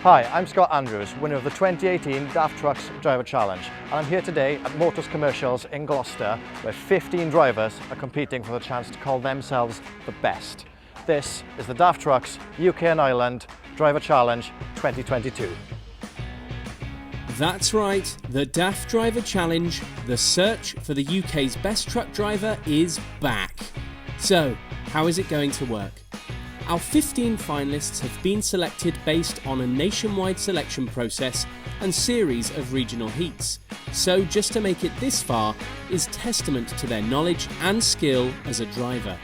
Hi, I'm Scott Andrews, winner of the 2018 DAF Trucks Driver Challenge, and I'm here today at Motors Commercials in Gloucester, where 15 drivers are competing for the chance to call themselves the best. This is the DAF Trucks UK and Ireland Driver Challenge 2022. That's right, the DAF Driver Challenge, the search for the UK's best truck driver is back. So, how is it going to work? Our 15 finalists have been selected based on a nationwide selection process and series of regional heats. So just to make it this far is testament to their knowledge and skill as a driver.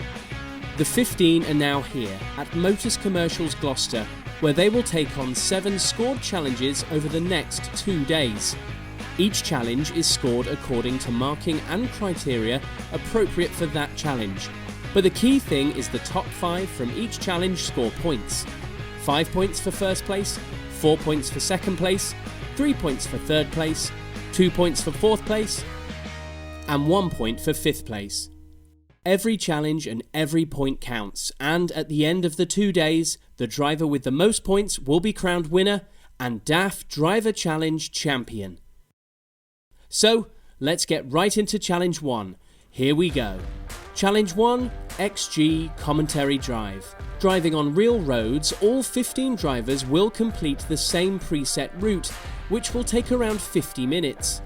The 15 are now here at Motors Commercials Gloucester, where they will take on 7 scored challenges over the next 2 days. Each challenge is scored according to marking and criteria appropriate for that challenge. But the key thing is the top 5 from each challenge score points. 5 points for first place, 4 points for second place, 3 points for third place, 2 points for fourth place, and 1 point for fifth place. Every challenge and every point counts, and at the end of the 2 days, the driver with the most points will be crowned winner and DAF Driver Challenge Champion. So, let's get right into Challenge 1. Here we go. Challenge 1, XG Commentary Drive. Driving on real roads, all 15 drivers will complete the same preset route, which will take around 50 minutes.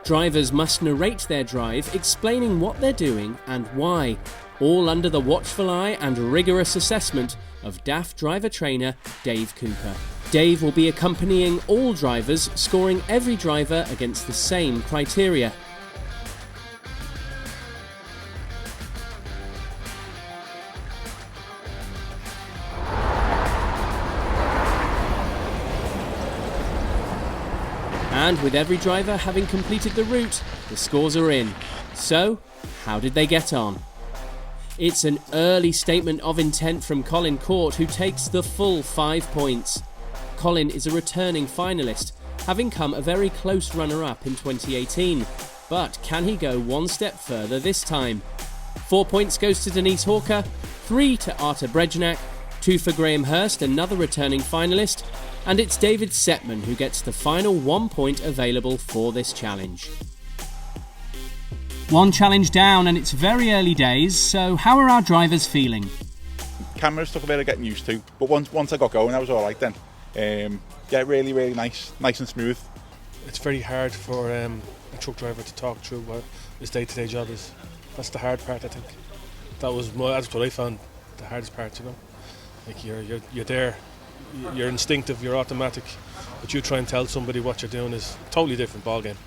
Drivers must narrate their drive, explaining what they're doing and why, all under the watchful eye and rigorous assessment of DAF driver trainer Dave Cooper. Dave will be accompanying all drivers, scoring every driver against the same criteria. And with every driver having completed the route, the scores are in. So, how did they get on? It's an early statement of intent from Colin Court, who takes the full 5 points. Colin is a returning finalist, having come a very close runner-up in 2018. But can he go one step further this time? 4 points goes to Denise Hawker, 3 to Arta Brejnak, 2 for Graham Hurst, another returning finalist, and it's David Setman who gets the final 1 point available for this challenge. One challenge down, and it's very early days, so how are our drivers feeling? Cameras took a bit of getting used to, but once I got going I was alright then. Yeah, really nice and smooth. It's very hard for a truck driver to talk through what his day-to-day job is. That's the hard part, I think. That's what I found the hardest part, you know. Like you're there, you're instinctive, you're automatic, but you try and tell somebody what you're doing is a totally different ballgame.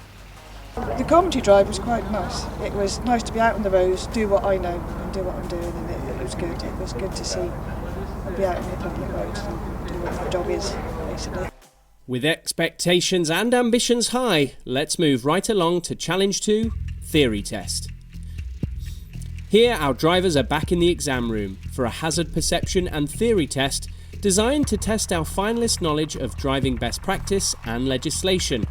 The commentary drive was quite nice. It was nice to be out on the roads, do what I know and do what I'm doing, and it was good. It was good to see and be out on the public roads and do what my job is, basically. With expectations and ambitions high, let's move right along to Challenge 2, Theory Test. Here our drivers are back in the exam room for a hazard perception and theory test designed to test our finalist knowledge of driving best practice and legislation.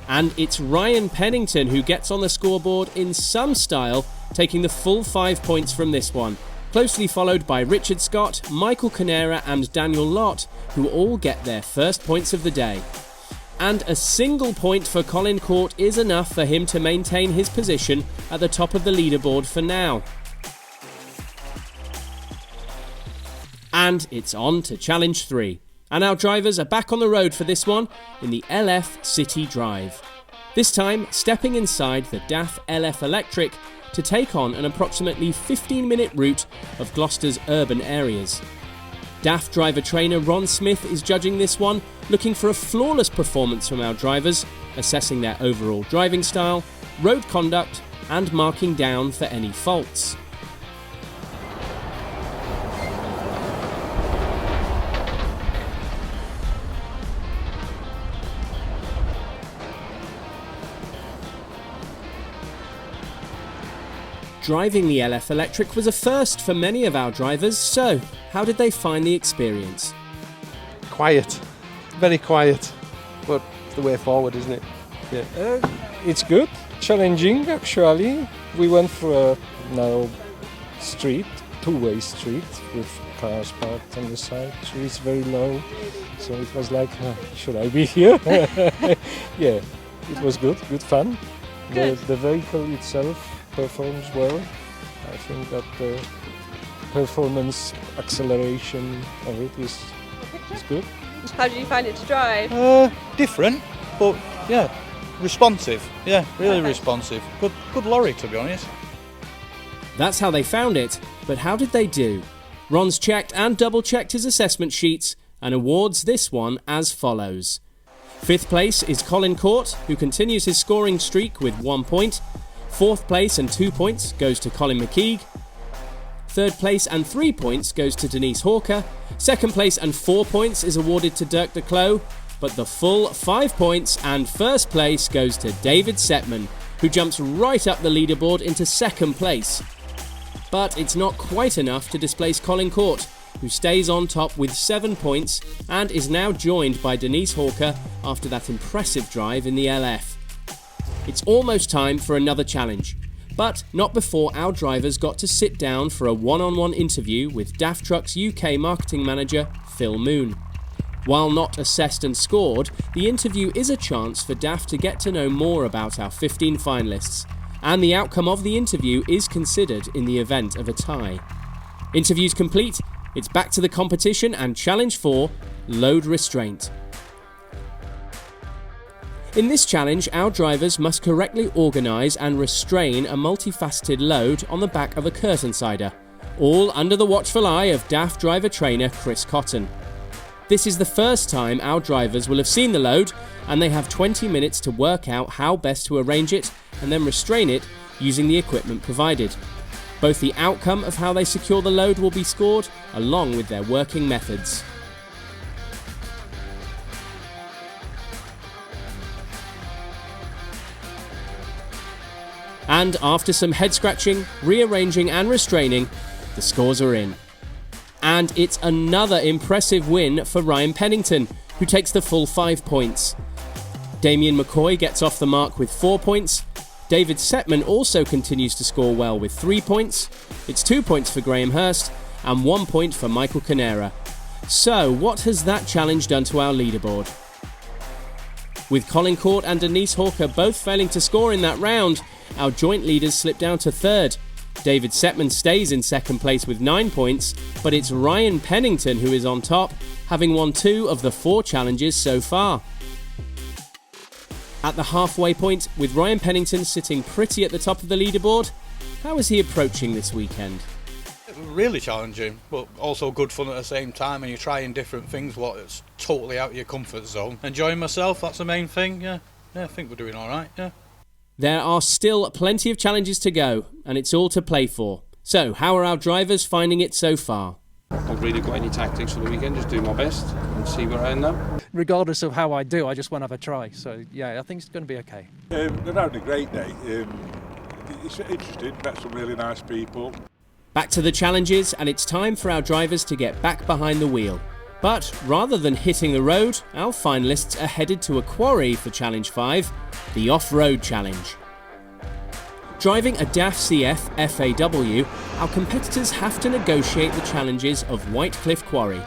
And it's Ryan Pennington who gets on the scoreboard in some style, taking the full 5 points from this one, closely followed by Richard Scott, Michael Canera and Daniel Lott, who all get their first points of the day. And a single point for Colin Court is enough for him to maintain his position at the top of the leaderboard for now. And it's on to Challenge 3. And our drivers are back on the road for this one in the LF City Drive. This time stepping inside the DAF LF Electric to take on an approximately 15-minute route of Gloucester's urban areas. DAF driver trainer Ron Smith is judging this one, looking for a flawless performance from our drivers, assessing their overall driving style, road conduct and marking down for any faults. Driving the LF Electric was a first for many of our drivers, so how did they find the experience? Quiet, very quiet, but it's the way forward, isn't it? Yeah. It's good, challenging actually. We went through a narrow street, two-way street with cars parked on the side. It's very low, So it was like, should I be here? Yeah, it was good fun. The vehicle itself performs well. I think that the performance acceleration of it is good. How did you find it to drive? Different, but yeah, responsive. Yeah, really responsive. Good lorry, to be honest. That's how they found it, but how did they do? Ron's checked and double-checked his assessment sheets and awards this one as follows. 5th place is Colin Court, who continues his scoring streak with 1 point. 4th place and 2 points goes to Colin McKeague. 3rd place and 3 points goes to Denise Hawker. 2nd place and 4 points is awarded to Dirk de Clos, but the full 5 points and 1st place goes to David Setman, who jumps right up the leaderboard into 2nd place. But it's not quite enough to displace Colin Court, who stays on top with 7 points and is now joined by Denise Hawker after that impressive drive in the LF. It's almost time for another challenge, but not before our drivers got to sit down for a one-on-one interview with DAF Trucks UK marketing manager Phil Moon. While not assessed and scored, the interview is a chance for DAF to get to know more about our 15 finalists, and the outcome of the interview is considered in the event of a tie. Interviews complete, it's back to the competition and challenge 4, load restraint. In this challenge, our drivers must correctly organise and restrain a multifaceted load on the back of a curtainsider, all under the watchful eye of DAF driver trainer Chris Cotton. This is the first time our drivers will have seen the load, and they have 20 minutes to work out how best to arrange it and then restrain it using the equipment provided. Both the outcome of how they secure the load will be scored, along with their working methods. And after some head scratching, rearranging and restraining, the scores are in. And it's another impressive win for Ryan Pennington, who takes the full 5 points. Damien McCoy gets off the mark with 4 points. David Setman also continues to score well with 3 points. It's 2 points for Graham Hurst and 1 point for Michael Canera. So what has that challenge done to our leaderboard? With Colin Court and Denise Hawker both failing to score in that round, our joint leaders slip down to 3rd. David Setman stays in 2nd place with 9 points, but it's Ryan Pennington who is on top, having won 2 of the 4 challenges so far. At the halfway point, with Ryan Pennington sitting pretty at the top of the leaderboard, how is he approaching this weekend? Really challenging, but also good fun at the same time, and you're trying different things, it's totally out of your comfort zone. Enjoying myself, that's the main thing, yeah, I think we're doing alright, yeah. There are still plenty of challenges to go, and it's all to play for. So, how are our drivers finding it so far? I've really got any tactics for the weekend, just do my best and see where I end up. Regardless of how I do, I just want to have a try. So yeah, I think it's going to be okay. They're having a great day. It's interesting, met some really nice people. Back to the challenges, and it's time for our drivers to get back behind the wheel. But rather than hitting the road, our finalists are headed to a quarry for Challenge 5, the Offroad Challenge. Driving a DAF CF FAW, our competitors have to negotiate the challenges of Whitecliff Quarry.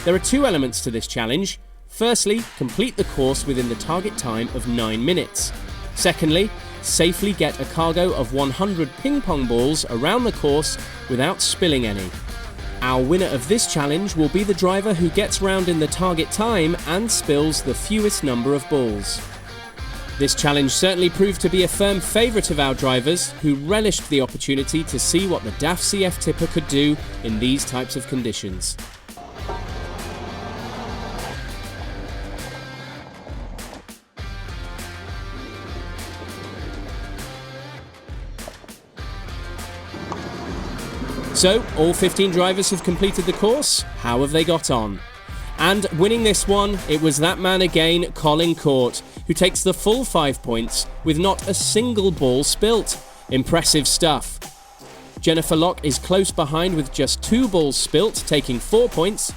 There are 2 elements to this challenge. Firstly, complete the course within the target time of 9 minutes. Secondly, safely get a cargo of 100 ping pong balls around the course without spilling any. Our winner of this challenge will be the driver who gets round in the target time and spills the fewest number of balls. This challenge certainly proved to be a firm favourite of our drivers, who relished the opportunity to see what the DAF CF tipper could do in these types of conditions. So, all 15 drivers have completed the course. How have they got on? And winning this one, it was that man again, Colin Court, who takes the full 5 points with not a single ball spilt. Impressive stuff. Jennifer Locke is close behind with just 2 balls spilt, taking 4 points.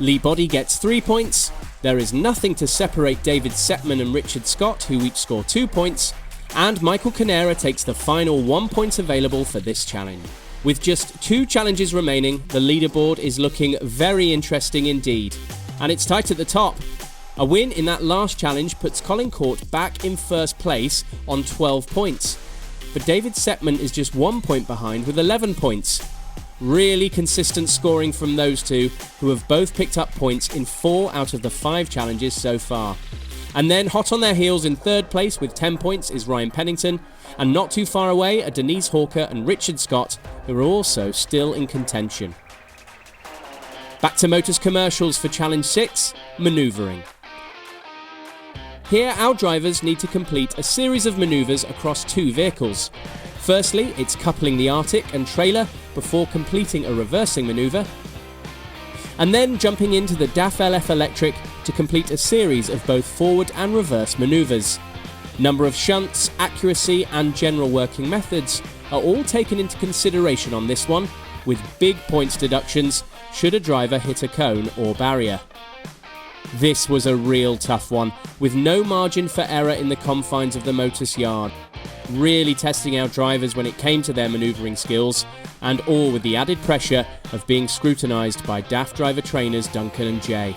Lee Body gets 3 points. There is nothing to separate David Setman and Richard Scott, who each score 2 points. And Michael Canera takes the final 1 point available for this challenge. With just 2 challenges remaining, the leaderboard is looking very interesting indeed. and it's tight at the top. A win in that last challenge puts Colin Court back in first place on 12 points. But David Settman is just 1 point behind with 11 points. Really consistent scoring from those two, who have both picked up points in 4 out of the 5 challenges so far. And then hot on their heels in third place with 10 points is Ryan Pennington, and not too far away are Denise Hawker and Richard Scott, who are also still in contention. Back to Motors commercials for Challenge 6, Manoeuvring. Here our drivers need to complete a series of manoeuvres across 2 vehicles. Firstly, it's coupling the Arctic and trailer before completing a reversing manoeuvre, and then jumping into the DAF LF Electric to complete a series of both forward and reverse manoeuvres. Number of shunts, accuracy and general working methods are all taken into consideration on this one, with big points deductions should a driver hit a cone or barrier. This was a real tough one, with no margin for error in the confines of the Motus yard. Really testing our drivers when it came to their manoeuvring skills, and all with the added pressure of being scrutinised by DAF driver trainers Duncan and Jay.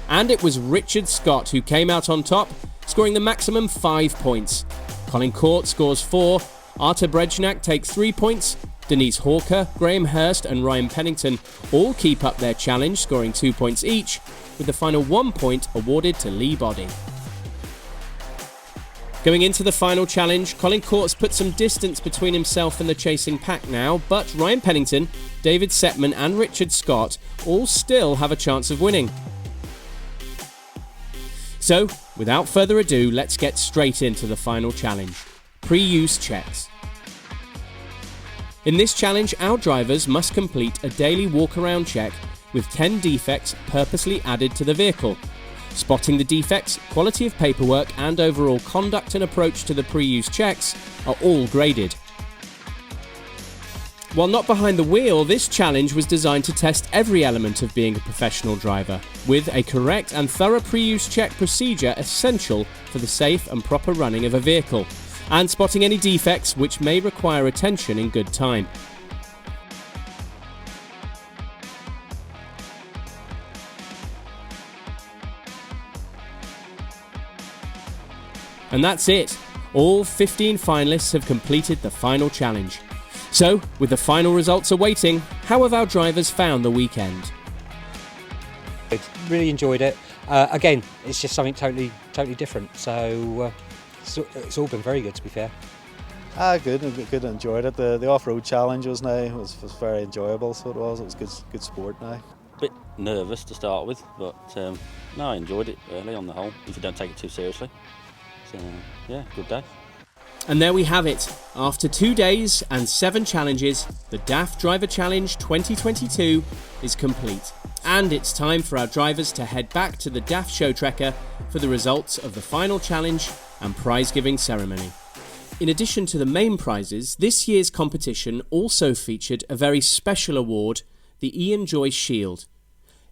And it was Richard Scott who came out on top, scoring the maximum 5 points. Colin Court scores 4, Artur Brejnak takes 3 points, Denise Hawker, Graham Hurst and Ryan Pennington all keep up their challenge, scoring 2 points each, with the final 1 point awarded to Lee Body. Going into the final challenge, Colin Court's put some distance between himself and the chasing pack now, but Ryan Pennington, David Settman and Richard Scott all still have a chance of winning. So, without further ado, let's get straight into the final challenge. Pre-use checks. In this challenge, our drivers must complete a daily walk-around check with 10 defects purposely added to the vehicle. Spotting the defects, quality of paperwork and overall conduct and approach to the pre-use checks are all graded. While not behind the wheel, this challenge was designed to test every element of being a professional driver, with a correct and thorough pre-use check procedure essential for the safe and proper running of a vehicle, and spotting any defects which may require attention in good time. And that's it. All 15 finalists have completed the final challenge. So, with the final results awaiting, how have our drivers found the weekend? Really enjoyed it. Again, it's just something totally different. So it's all been very good, to be fair. Good. Enjoyed it. The off-road challenge was very enjoyable. So it was good sport now. Bit nervous to start with, but no, I enjoyed it early on the whole. If you don't take it too seriously, so yeah, good day. And there we have it. After 2 days and 7 challenges, the DAF Driver Challenge 2022 is complete. And it's time for our drivers to head back to the DAF Show Trekker for the results of the final challenge and prize-giving ceremony. In addition to the main prizes, this year's competition also featured a very special award, the Ian Joyce Shield.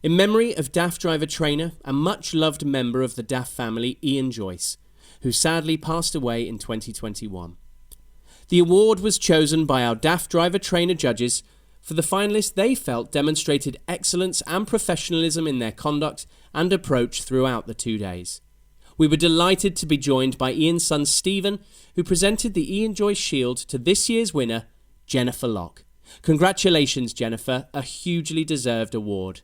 In memory of DAF driver trainer and much-loved member of the DAF family, Ian Joyce, who sadly passed away in 2021. The award was chosen by our DAF driver trainer judges for the finalists they felt demonstrated excellence and professionalism in their conduct and approach throughout the 2 days. We were delighted to be joined by Ian's son Stephen, who presented the Ian Joyce Shield to this year's winner, Jennifer Locke. Congratulations, Jennifer, a hugely deserved award.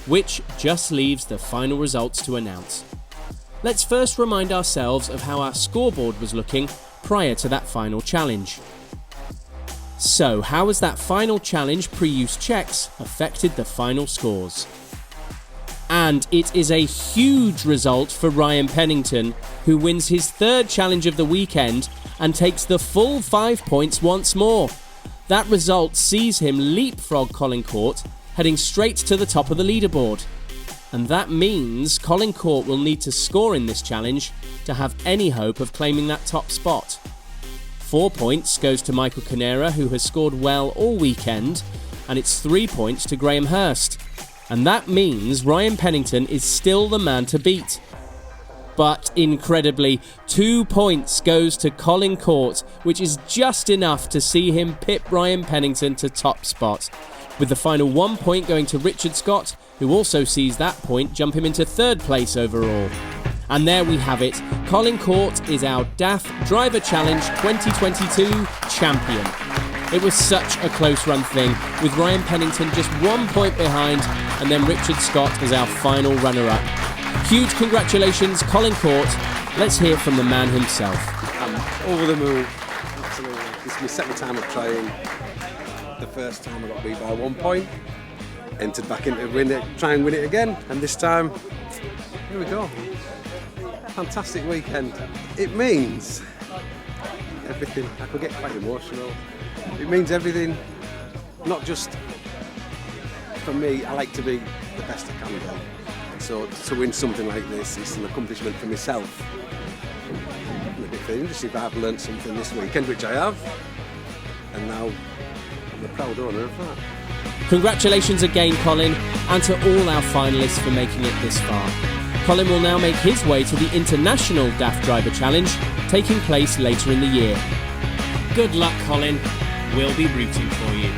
Which just leaves the final results to announce. Let's first remind ourselves of how our scoreboard was looking prior to that final challenge. So, how has that final challenge pre-use checks affected the final scores? And it is a huge result for Ryan Pennington, who wins his 3rd challenge of the weekend and takes the full 5 points once more. That result sees him leapfrog Colin Court, heading straight to the top of the leaderboard. And that means Colin Court will need to score in this challenge to have any hope of claiming that top spot. 4 points goes to Michael Canera, who has scored well all weekend, and it's 3 points to Graham Hurst. And that means Ryan Pennington is still the man to beat. But incredibly, 2 points goes to Colin Court, which is just enough to see him pip Ryan Pennington to top spot. With the final 1 point going to Richard Scott, who also sees that point jump him into third place overall. And there we have it. Colin Court is our DAF Driver Challenge 2022 champion. It was such a close run thing, with Ryan Pennington just 1 point behind, and then Richard Scott as our final runner-up. Huge congratulations, Colin Court. Let's hear from the man himself. I'm over the moon. Absolutely. This is my second time of trying. The first time I got beat by 1 point. Entered back into win it, try and win it again, and this time, here we go. Fantastic weekend. It means everything. I could get quite emotional. It means everything, not just for me. I like to be the best I can be. So to win something like this is an accomplishment for myself. I'm a bit feeling to see if I've learnt something this weekend, which I have, and now I'm a proud owner of that. Congratulations again, Colin, and to all our finalists for making it this far. Colin will now make his way to the International DAF Driver Challenge, taking place later in the year. Good luck, Colin. We'll be rooting for you.